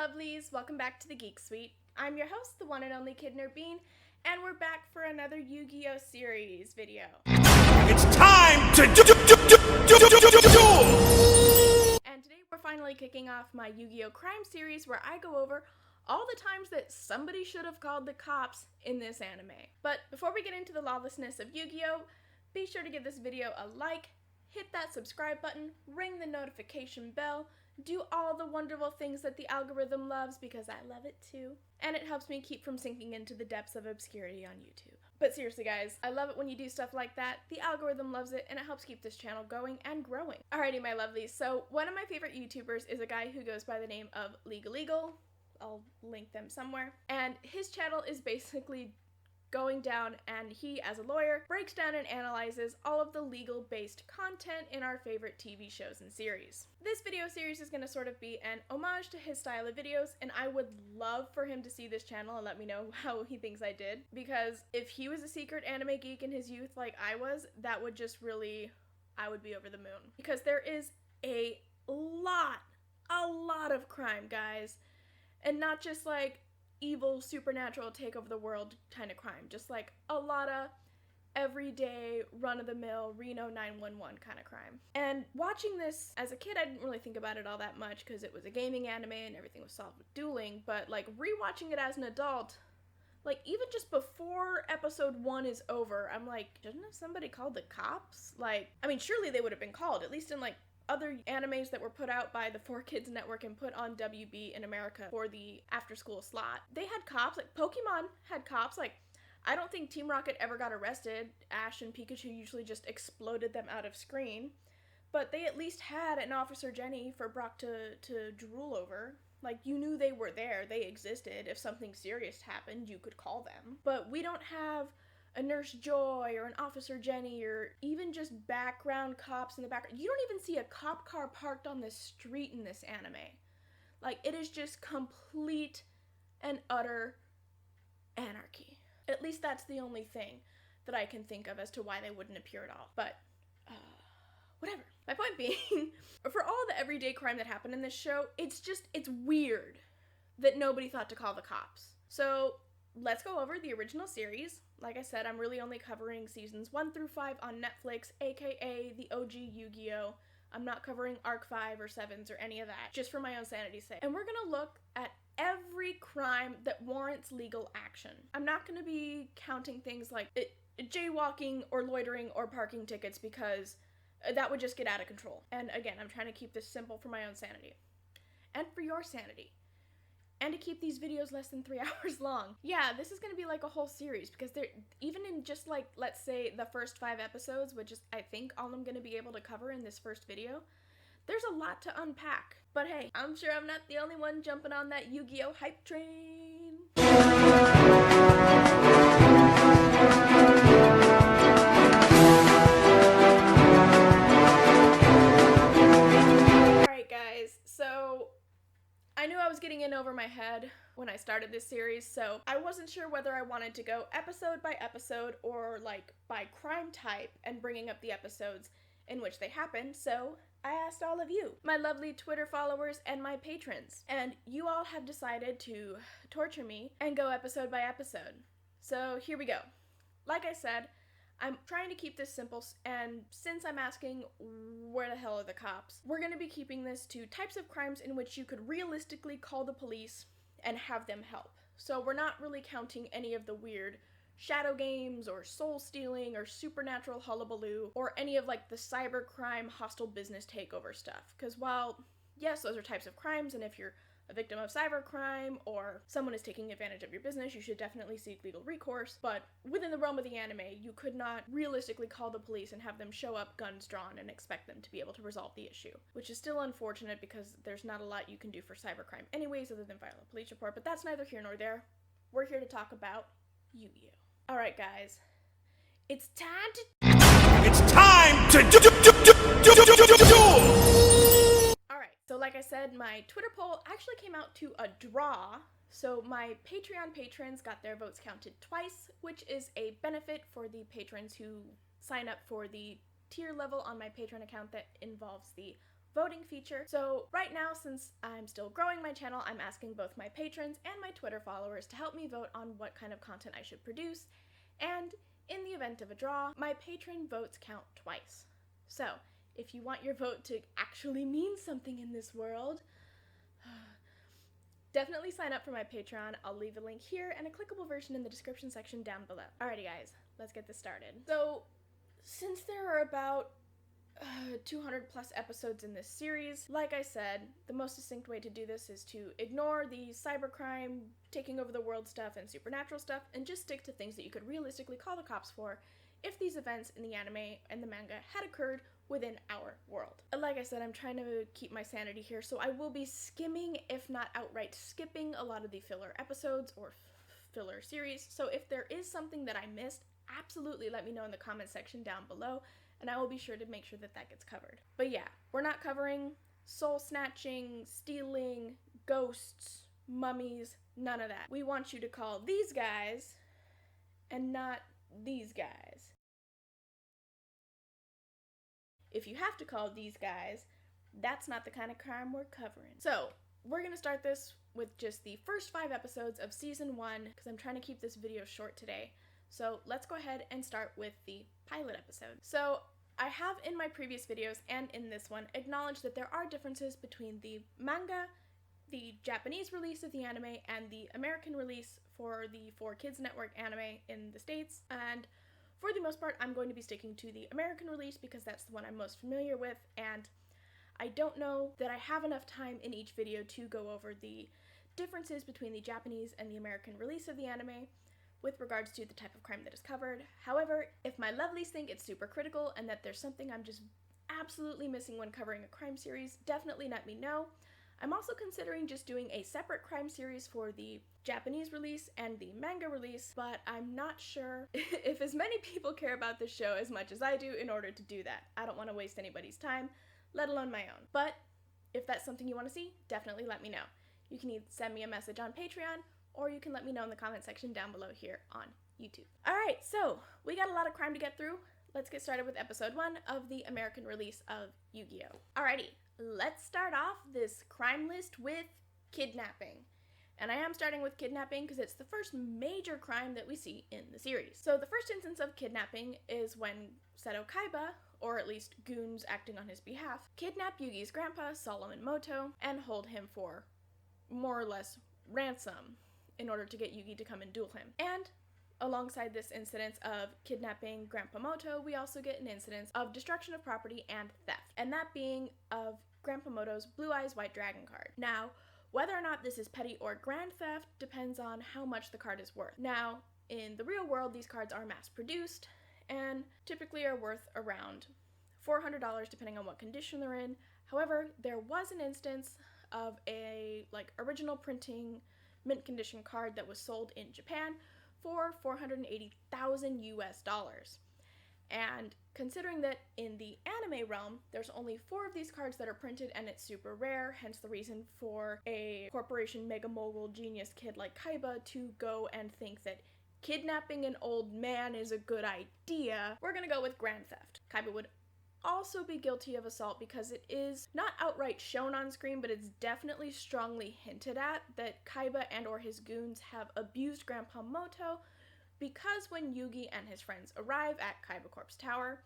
lovelies, welcome back to the Geek Suite. I'm your host, the one and only KIDNAPPING, and we're back for another Yu-Gi-Oh! Series video. It's time to do. And today we're finally kicking off my Yu-Gi-Oh! Crime series where I go over all the times that somebody should have called the cops in this anime. But before we get into the lawlessness of Yu-Gi-Oh!, be sure to give this video a like, hit that subscribe button, ring the notification bell, do all the wonderful things that the algorithm loves because I love it too. And it helps me keep from sinking into the depths of obscurity on YouTube. But seriously guys, I love it when you do stuff like that. The algorithm loves it and it helps keep this channel going and growing. Alrighty my lovelies, so one of my favorite YouTubers is a guy who goes by the name of Legal. I'll link them somewhere. And his channel is basically going down, and he, as a lawyer, breaks down and analyzes all of the legal-based content in our favorite TV shows and series. This video series is going to sort of be an homage to his style of videos, and I would love for him to see this channel and let me know how he thinks I did, because if he was a secret anime geek in his youth like I was, that would just really, I would be over the moon. Because there is a lot of crime, guys, and not just like evil supernatural take over the world kind of crime, just like a lot of everyday run-of-the-mill Reno 911 kind of crime. And watching this as a kid, I didn't really think about it all that much because it was a gaming anime and everything was solved with dueling, but like rewatching it as an adult, like even just before episode 1 is over, I'm like, didn't somebody call the cops? Like, I mean, surely they would have been called, at least in like other animes that were put out by the 4Kids Network and put on WB in America for the after-school slot. They had cops, like Pokemon had cops, like I don't think Team Rocket ever got arrested. Ash and Pikachu usually just exploded them out of screen, but they at least had an Officer Jenny for Brock to drool over. Like, you knew they were there, they existed. If something serious happened, you could call them. But we don't have a Nurse Joy or an Officer Jenny or even just background cops in the background. You don't even see a cop car parked on the street in this anime. Like, it is just complete and utter anarchy. At least that's the only thing that I can think of as to why they wouldn't appear at all. But, whatever. My point being, for all the everyday crime that happened in this show, it's weird that nobody thought to call the cops. So, let's go over the original series. Like I said, I'm really only covering seasons 1 through 5 on Netflix, aka the OG Yu-Gi-Oh! I'm not covering Arc 5 or 7s or any of that, just for my own sanity's sake. And we're gonna look at every crime that warrants legal action. I'm not gonna be counting things like jaywalking or loitering or parking tickets because that would just get out of control. And again, I'm trying to keep this simple for my own sanity. And for your sanity. And to keep these videos less than 3 hours long. Yeah, this is going to be like a whole series because they're, even in just like, let's say the first 5 episodes, which is I think all I'm going to be able to cover in this first video, there's a lot to unpack. But hey, I'm sure I'm not the only one jumping on that Yu-Gi-Oh! Hype train. Alright guys, so I knew I was getting in over my head when I started this series, so I wasn't sure whether I wanted to go episode by episode or like by crime type and bringing up the episodes in which they happened, so I asked all of you, my lovely Twitter followers and my patrons, and you all have decided to torture me and go episode by episode. So here we go. Like I said, I'm trying to keep this simple, and since I'm asking where the hell are the cops, we're going to be keeping this to types of crimes in which you could realistically call the police and have them help. So we're not really counting any of the weird shadow games or soul stealing or supernatural hullabaloo or any of like the cybercrime hostile business takeover stuff. Because while, yes, those are types of crimes, and if you're a victim of cybercrime or someone is taking advantage of your business, you should definitely seek legal recourse, but within the realm of the anime, you could not realistically call the police and have them show up guns drawn and expect them to be able to resolve the issue, which is still unfortunate because there's not a lot you can do for cybercrime anyways other than file a police report, but that's neither here nor there. We're here to talk about Yu-Gi-Oh! Alright guys, it's time to Alright, so like I said, my Twitter poll actually came out to a draw, so my Patreon patrons got their votes counted twice, which is a benefit for the patrons who sign up for the tier level on my Patreon account that involves the voting feature. So right now, since I'm still growing my channel, I'm asking both my patrons and my Twitter followers to help me vote on what kind of content I should produce. And in the event of a draw, my patron votes count twice. So if you want your vote to actually mean something in this world, definitely sign up for my Patreon. I'll leave a link here and a clickable version in the description section down below. Alrighty guys, let's get this started. So, since there are about 200 plus episodes in this series, like I said, the most succinct way to do this is to ignore the cybercrime, taking over the world stuff and supernatural stuff, and just stick to things that you could realistically call the cops for if these events in the anime and the manga had occurred within our world. Like I said, I'm trying to keep my sanity here, so I will be skimming, if not outright skipping, a lot of the filler episodes or filler series. So if there is something that I missed, absolutely let me know in the comment section down below, and I will be sure to make sure that that gets covered. But yeah, we're not covering soul snatching, stealing, ghosts, mummies, none of that. We want you to call these guys and not these guys. If you have to call these guys, that's not the kind of crime we're covering. So, we're gonna start this with just the first 5 episodes of season 1, because I'm trying to keep this video short today. So let's go ahead and start with the pilot episode. So I have in my previous videos and in this one acknowledged that there are differences between the manga, the Japanese release of the anime, and the American release for the 4Kids Network anime in the States. And for the most part, I'm going to be sticking to the American release because that's the one I'm most familiar with, and I don't know that I have enough time in each video to go over the differences between the Japanese and the American release of the anime with regards to the type of crime that is covered. However, if my lovelies think it's super critical and that there's something I'm just absolutely missing when covering a crime series, definitely let me know. I'm also considering just doing a separate crime series for the Japanese release and the manga release, but I'm not sure if as many people care about this show as much as I do in order to do that. I don't want to waste anybody's time, let alone my own. But if that's something you want to see, definitely let me know. You can either send me a message on Patreon, or you can let me know in the comment section down below here on YouTube. Alright, so we got a lot of crime to get through. Let's get started with episode 1 of the American release of Yu-Gi-Oh! Alrighty, let's start off this crime list with kidnapping. And I am starting with kidnapping because it's the first major crime that we see in the series. So the first instance of kidnapping is when Seto Kaiba, or at least goons acting on his behalf, kidnap Yugi's grandpa, Solomon Moto, and hold him for more or less ransom in order to get Yugi to come and duel him. And alongside this incidence of kidnapping Grandpa Moto, we also get an incidence of destruction of property and theft, and that being of Grandpa Moto's Blue Eyes White Dragon card. Now, whether or not this is petty or grand theft depends on how much the card is worth. Now, in the real world, these cards are mass-produced and typically are worth around $400 depending on what condition they're in. However, there was an instance of a original printing mint condition card that was sold in Japan for $480,000 US. And considering that in the anime realm, there's only 4 of these cards that are printed and it's super rare, hence the reason for a corporation mega mogul genius kid like Kaiba to go and think that kidnapping an old man is a good idea, we're gonna go with grand theft. Kaiba would also be guilty of assault because it is not outright shown on screen, but it's definitely strongly hinted at that Kaiba and or his goons have abused Grandpa Moto, because when Yugi and his friends arrive at Kaiba Corp's tower,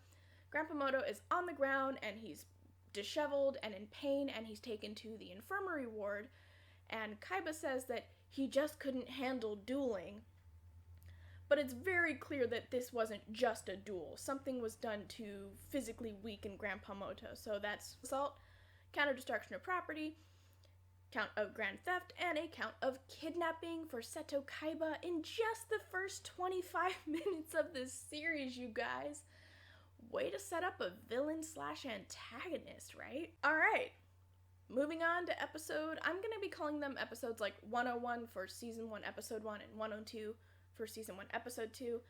Grandpa Moto is on the ground and he's disheveled and in pain, and he's taken to the infirmary ward, and Kaiba says that he just couldn't handle dueling. But it's very clear that this wasn't just a duel. Something was done to physically weaken Grandpa Moto. So that's assault, count of destruction of property, count of grand theft, and a count of kidnapping for Seto Kaiba in just the first 25 minutes of this series, you guys. Way to set up a villain / antagonist, right? Alright, moving on to episode, I'm gonna be calling them episodes like 101 for season 1, episode 1, and 102 for season 1, episode 2.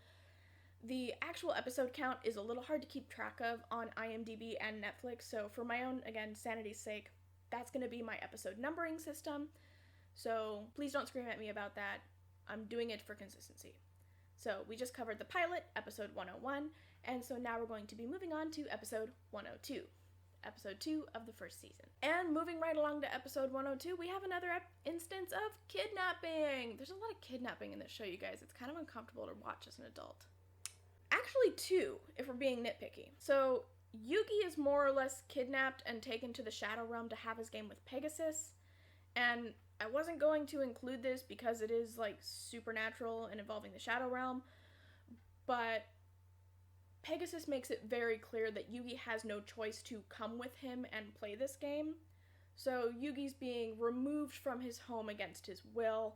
The actual episode count is a little hard to keep track of on IMDb and Netflix, so for my own, again, sanity's sake, that's going to be my episode numbering system. So please don't scream at me about that. I'm doing it for consistency. So we just covered the pilot, episode 101, and so now we're going to be moving on to episode 102. episode 2 of the first season. And moving right along to episode 102, we have another instance of kidnapping. There's a lot of kidnapping in this show, you guys. It's kind of uncomfortable to watch as an adult. Actually 2, if we're being nitpicky. So Yugi is more or less kidnapped and taken to the Shadow Realm to have his game with Pegasus. And I wasn't going to include this because it is like supernatural and involving the Shadow Realm, but Pegasus makes it very clear that Yugi has no choice to come with him and play this game. So Yugi's being removed from his home against his will,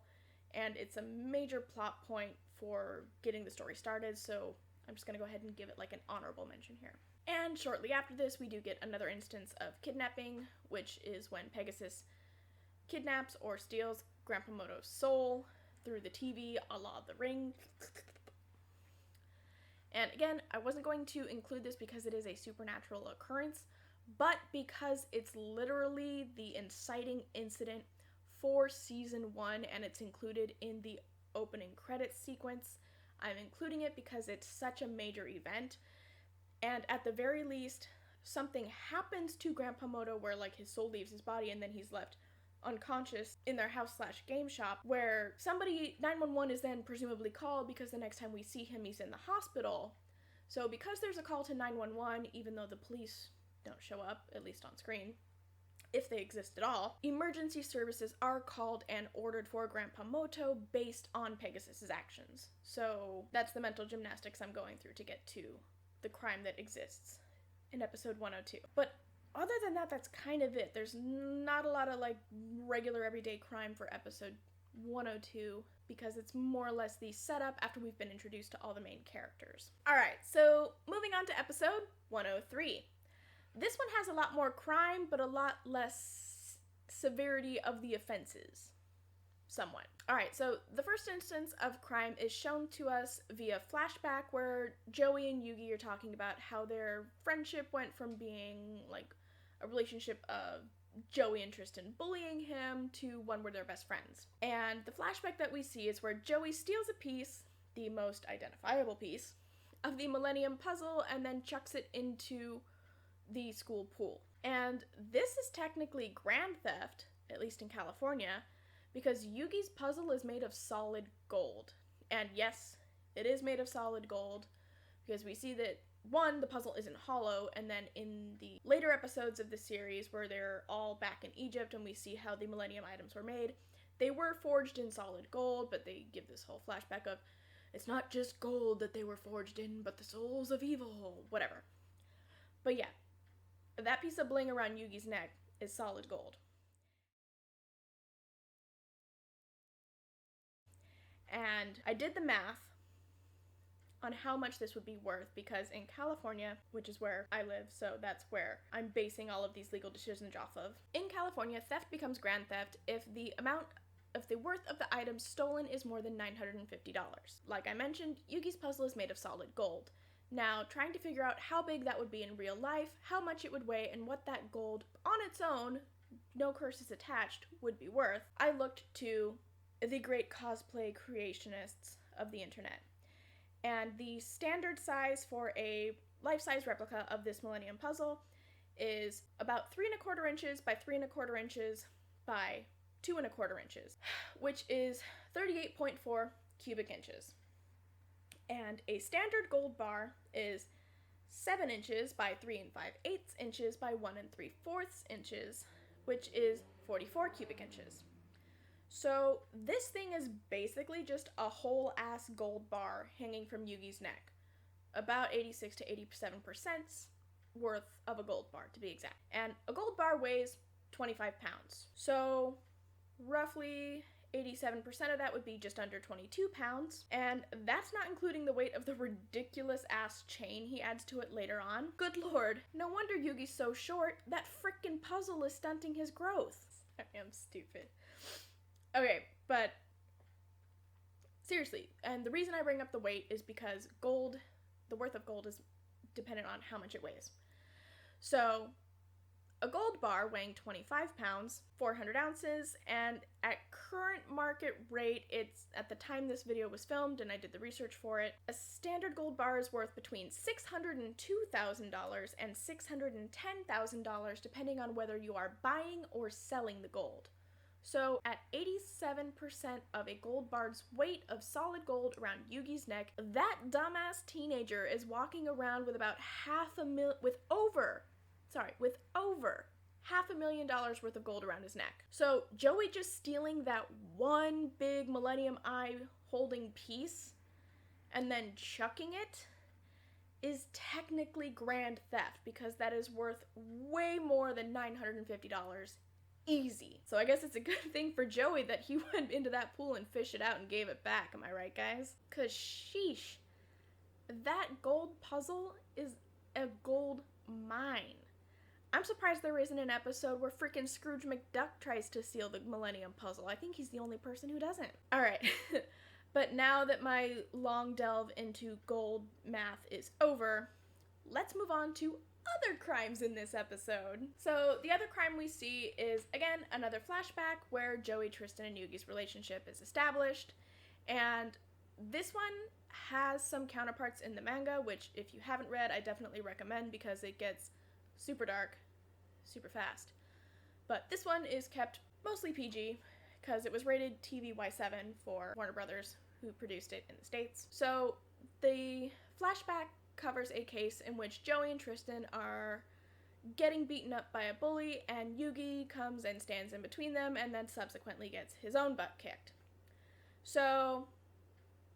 and it's a major plot point for getting the story started, so I'm just gonna go ahead and give it like an honorable mention here. And shortly after this, we do get another instance of kidnapping, which is when Pegasus kidnaps or steals Grandpa Moto's soul through the TV a la The Ring. And again, I wasn't going to include this because it is a supernatural occurrence, but because it's literally the inciting incident for season 1 and it's included in the opening credits sequence. I'm including it because it's such a major event, and at the very least, something happens to Grandpa Moto where like his soul leaves his body and then he's left unconscious in their house/game shop, where 911 is then presumably called because the next time we see him he's in the hospital. So because there's a call to 911, even though the police don't show up, at least on screen, if they exist at all, emergency services are called and ordered for Grandpa Moto based on Pegasus's actions. So that's the mental gymnastics I'm going through to get to the crime that exists in episode 102. But other than that, that's kind of it. There's not a lot of like regular everyday crime for episode 102 because it's more or less the setup after we've been introduced to all the main characters. Alright, so moving on to episode 103. This one has a lot more crime, but a lot less severity of the offenses. Somewhat. Alright, so the first instance of crime is shown to us via flashback where Joey and Yugi are talking about how their friendship went from being like a relationship of Joey and Tristan bullying him to one where they're best friends. And the flashback that we see is where Joey steals a piece, the most identifiable piece, of the Millennium Puzzle and then chucks it into the school pool. And this is technically grand theft, at least in California, because Yugi's puzzle is made of solid gold. And yes, it is made of solid gold, because we see that, one, the puzzle isn't hollow, and then in the later episodes of the series where they're all back in Egypt and we see how the Millennium items were made, they were forged in solid gold, but they give this whole flashback of, it's not just gold that they were forged in, but the souls of evil, whatever. But yeah, that piece of bling around Yugi's neck is solid gold. And I did the math on how much this would be worth, because in California, which is where I live, so that's where I'm basing all of these legal decisions off of. In California, theft becomes grand theft if the worth of the items stolen is more than $950. Like I mentioned, Yugi's puzzle is made of solid gold. Now, trying to figure out how big that would be in real life, how much it would weigh, and what that gold on its own, no curses attached, would be worth, I looked to the great cosplay creationists of the internet. And the standard size for a life-size replica of this Millennium Puzzle is about 3¼ inches by 3¼ inches by 2¼ inches, which is 38.4 cubic inches. And a standard gold bar is 7 inches by 3 5/8 inches by 1 3/4 inches, which is 44 cubic inches. So this thing is basically just a whole ass gold bar hanging from Yugi's neck. About 86 to 87% worth of a gold bar, to be exact. And a gold bar weighs 25 pounds. So roughly 87% of that would be just under 22 pounds. And that's not including the weight of the ridiculous ass chain he adds to it later on. Good lord, no wonder Yugi's so short. That frickin' puzzle is stunting his growth. I am stupid. Okay, but seriously, and the reason I bring up the weight is because gold, the worth of gold is dependent on how much it weighs. So a gold bar weighing 25 pounds, 400 ounces, and at current market rate, it's, at the time this video was filmed and I did the research for it, a standard gold bar is worth between $602,000 and $610,000 depending on whether you are buying or selling the gold. So at 87% of a gold bar's weight of solid gold around Yugi's neck, that dumbass teenager is walking around with about over $500,000 worth of gold around his neck. So Joey just stealing that one big Millennium Eye holding piece and then chucking it is technically grand theft because that is worth way more than $950 easy. So I guess it's a good thing for Joey that he went into that pool and fished it out and gave it back, am I right, guys? Cause sheesh, that gold puzzle is a gold mine. I'm surprised there isn't an episode where frickin' Scrooge McDuck tries to steal the Millennium Puzzle. I think he's the only person who doesn't. Alright, but now that my long delve into gold math is over, let's move on to other crimes in this episode. So the other crime we see is, again, another flashback where Joey, Tristan, and Yugi's relationship is established, and this one has some counterparts in the manga, which if you haven't read, I definitely recommend because it gets super dark, super fast. But this one is kept mostly PG because it was rated TVY7 for Warner Brothers, who produced it in the States. So the flashback covers a case in which Joey and Tristan are getting beaten up by a bully, and Yugi comes and stands in between them and then subsequently gets his own butt kicked. So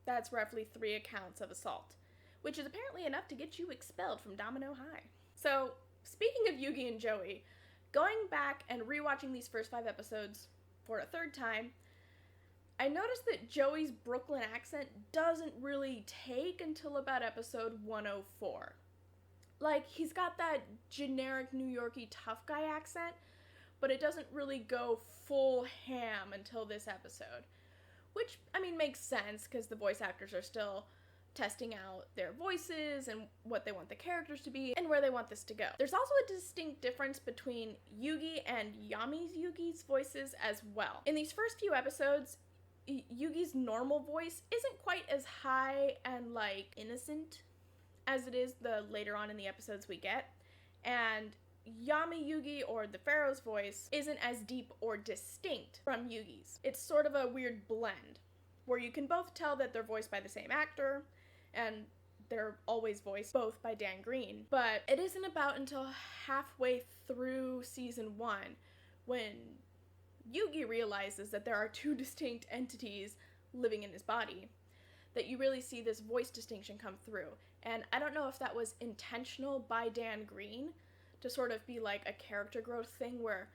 that's roughly 3 accounts of assault, which is apparently enough to get you expelled from Domino High. So speaking of Yugi and Joey, going back and rewatching these first 5 episodes for a third time, I noticed that Joey's Brooklyn accent doesn't really take until about episode 104. Like, he's got that generic New Yorkie tough guy accent, but it doesn't really go full ham until this episode. Which, I mean, makes sense, because the voice actors are still testing out their voices and what they want the characters to be and where they want this to go. There's also a distinct difference between Yugi and Yugi's voices as well. In these first few episodes, Yugi's normal voice isn't quite as high and, like, innocent as it is the later on in the episodes we get, and Yugi, or the Pharaoh's voice, isn't as deep or distinct from Yugi's. It's sort of a weird blend, where you can both tell that they're voiced by the same actor, and they're always voiced both by Dan Green, but it isn't about until halfway through season 1 when Yugi realizes that there are 2 distinct entities living in his body that you really see this voice distinction come through. And I don't know if that was intentional by Dan Green to sort of be like a character growth thing where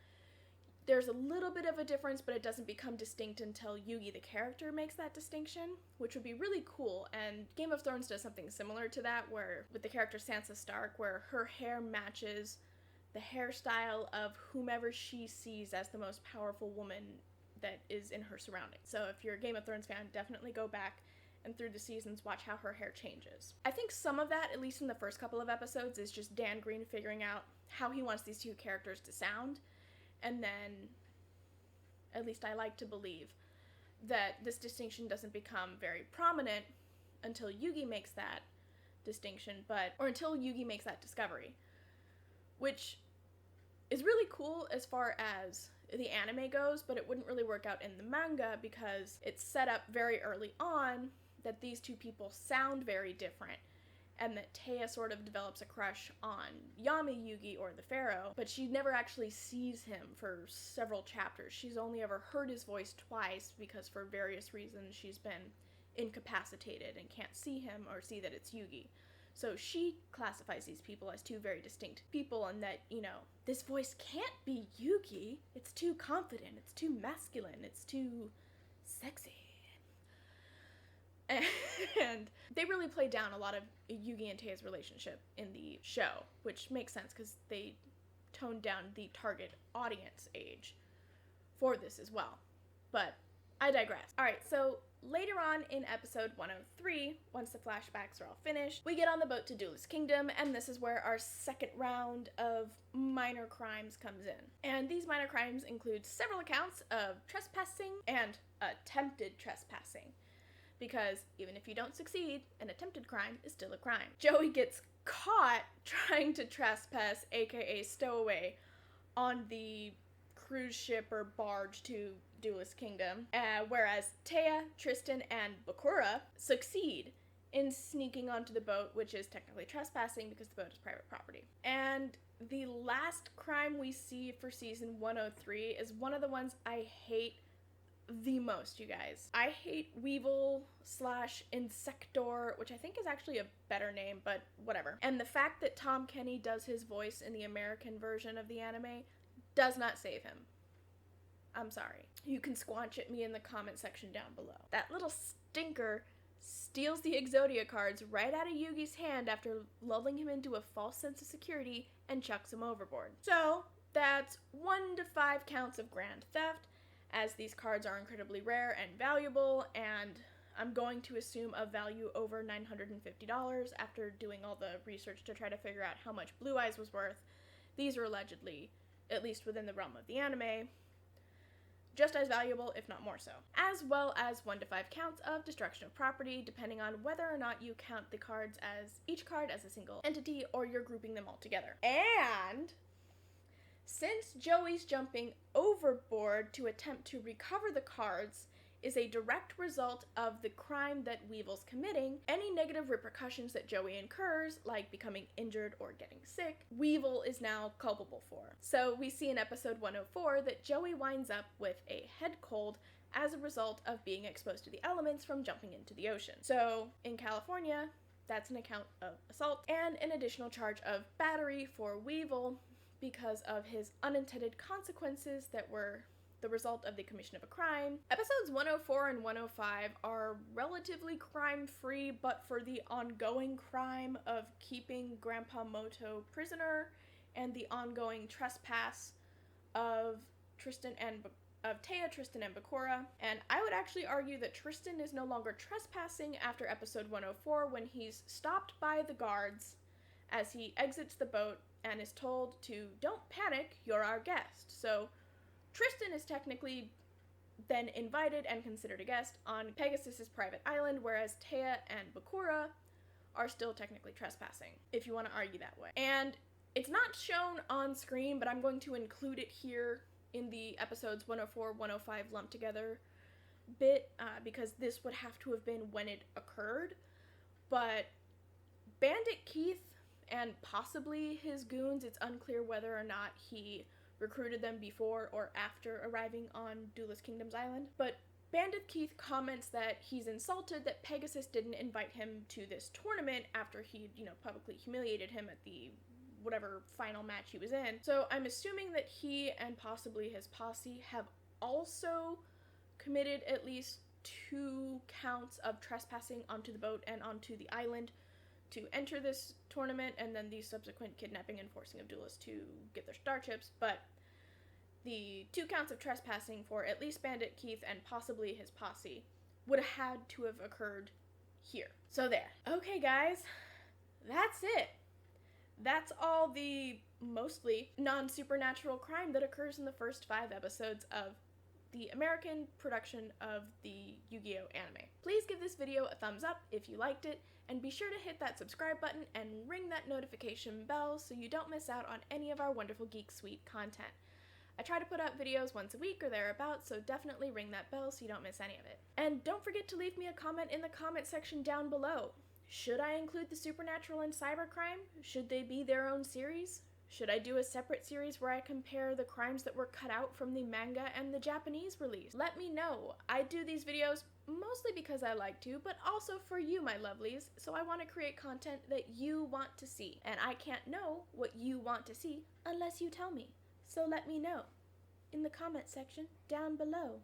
there's a little bit of a difference, but it doesn't become distinct until Yugi the character makes that distinction, which would be really cool. And Game of Thrones does something similar to that, where with the character Sansa Stark, where her hair matches the hairstyle of whomever she sees as the most powerful woman that is in her surroundings. So if you're a Game of Thrones fan, definitely go back and through the seasons watch how her hair changes. I think some of that, at least in the first couple of episodes, is just Dan Green figuring out how he wants these 2 characters to sound, and then, at least I like to believe, that this distinction doesn't become very prominent until Yugi makes that distinction, or until Yugi makes that discovery, which is really cool as far as the anime goes, but it wouldn't really work out in the manga because it's set up very early on that these 2 people sound very different, and that Taya sort of develops a crush on Yugi, or the Pharaoh, but she never actually sees him for several chapters. She's only ever heard his voice twice because for various reasons she's been incapacitated and can't see him or see that it's Yugi. So she classifies these people as 2 very distinct people, and that, this voice can't be Yugi. It's too confident, it's too masculine, it's too sexy. And they really play down a lot of Yugi and Taya's relationship in the show, which makes sense because they toned down the target audience age for this as well. But I digress. Alright, so later on in episode 103, once the flashbacks are all finished, we get on the boat to Duelist Kingdom, and this is where our second round of minor crimes comes in. And these minor crimes include several accounts of trespassing and attempted trespassing. Because even if you don't succeed, an attempted crime is still a crime. Joey gets caught trying to trespass, aka stowaway, on the cruise ship or barge to Duelist Kingdom, whereas Taya, Tristan, and Bakura succeed in sneaking onto the boat, which is technically trespassing because the boat is private property. And the last crime we see for season 103 is one of the ones I hate the most, you guys. I hate Weevil / Insector, which I think is actually a better name, but whatever. And the fact that Tom Kenny does his voice in the American version of the anime does not save him. I'm sorry. You can squanch at me in the comment section down below. That little stinker steals the Exodia cards right out of Yugi's hand after lulling him into a false sense of security and chucks him overboard. So that's 1 to 5 counts of grand theft, as these cards are incredibly rare and valuable, and I'm going to assume a value over $950 after doing all the research to try to figure out how much Blue Eyes was worth. These are allegedly, at least within the realm of the anime, just as valuable, if not more so. As well as 1 to 5 counts of destruction of property, depending on whether or not you count the cards as each card as a single entity or you're grouping them all together. And since Joey's jumping overboard to attempt to recover the cards is a direct result of the crime that Weevil's committing, any negative repercussions that Joey incurs, like becoming injured or getting sick, Weevil is now culpable for. So we see in episode 104 that Joey winds up with a head cold as a result of being exposed to the elements from jumping into the ocean. So in California, that's an account of assault and an additional charge of battery for Weevil because of his unintended consequences that were the result of the commission of a crime. Episodes 104 and 105 are relatively crime-free, but for the ongoing crime of keeping Grandpa Moto prisoner and the ongoing trespass of Taya, Tristan, and Bakura. And I would actually argue that Tristan is no longer trespassing after episode 104 when he's stopped by the guards as he exits the boat and is told to, "Don't panic, you're our guest." So Tristan is technically then invited and considered a guest on Pegasus's private island, whereas Taya and Bakura are still technically trespassing, if you want to argue that way. And it's not shown on screen, but I'm going to include it here in the episodes 104, 105 lumped together bit, because this would have to have been when it occurred. But Bandit Keith and possibly his goons, it's unclear whether or not he recruited them before or after arriving on Duelist Kingdom's island. But Bandit Keith comments that he's insulted that Pegasus didn't invite him to this tournament after he, publicly humiliated him at the whatever final match he was in. So I'm assuming that he and possibly his posse have also committed at least 2 counts of trespassing onto the boat and onto the island to enter this tournament, and then the subsequent kidnapping and forcing of duelists to get their star chips. But the 2 counts of trespassing for at least Bandit Keith and possibly his posse would have had to have occurred here. So there. Okay, guys, that's it. That's all the mostly non-supernatural crime that occurs in the first 5 episodes of the American production of the Yu-Gi-Oh! Anime. Please give this video a thumbs up if you liked it, and be sure to hit that subscribe button and ring that notification bell so you don't miss out on any of our wonderful Geek Suite content. I try to put out videos once a week or thereabouts, so definitely ring that bell so you don't miss any of it. And don't forget to leave me a comment in the comment section down below. Should I include the supernatural and cybercrime? Should they be their own series? Should I do a separate series where I compare the crimes that were cut out from the manga and the Japanese release? Let me know. I do these videos mostly because I like to, but also for you, my lovelies, so I want to create content that you want to see. And I can't know what you want to see unless you tell me. So let me know in the comment section down below.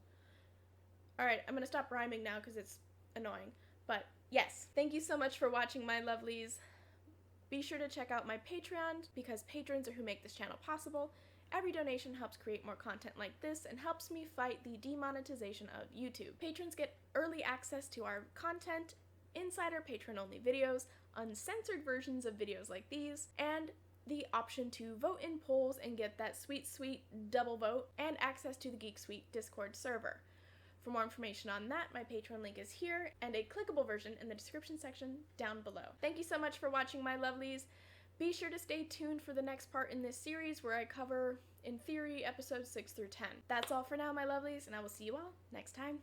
Alright, I'm gonna stop rhyming now because it's annoying. But yes, thank you so much for watching, my lovelies. Be sure to check out my Patreon because patrons are who make this channel possible, Every donation helps create more content like this and helps me fight the demonetization of YouTube. Patrons get early access to our content, insider patron-only videos, uncensored versions of videos like these, and the option to vote in polls and get that sweet double vote, and access to the Geek Suite Discord server. For more information on that, my Patreon link is here, and a clickable version in the description section down below. Thank you so much for watching, my lovelies. Be sure to stay tuned for the next part in this series where I cover, in theory, episodes 6 through 10. That's all for now, my lovelies, and I will see you all next time.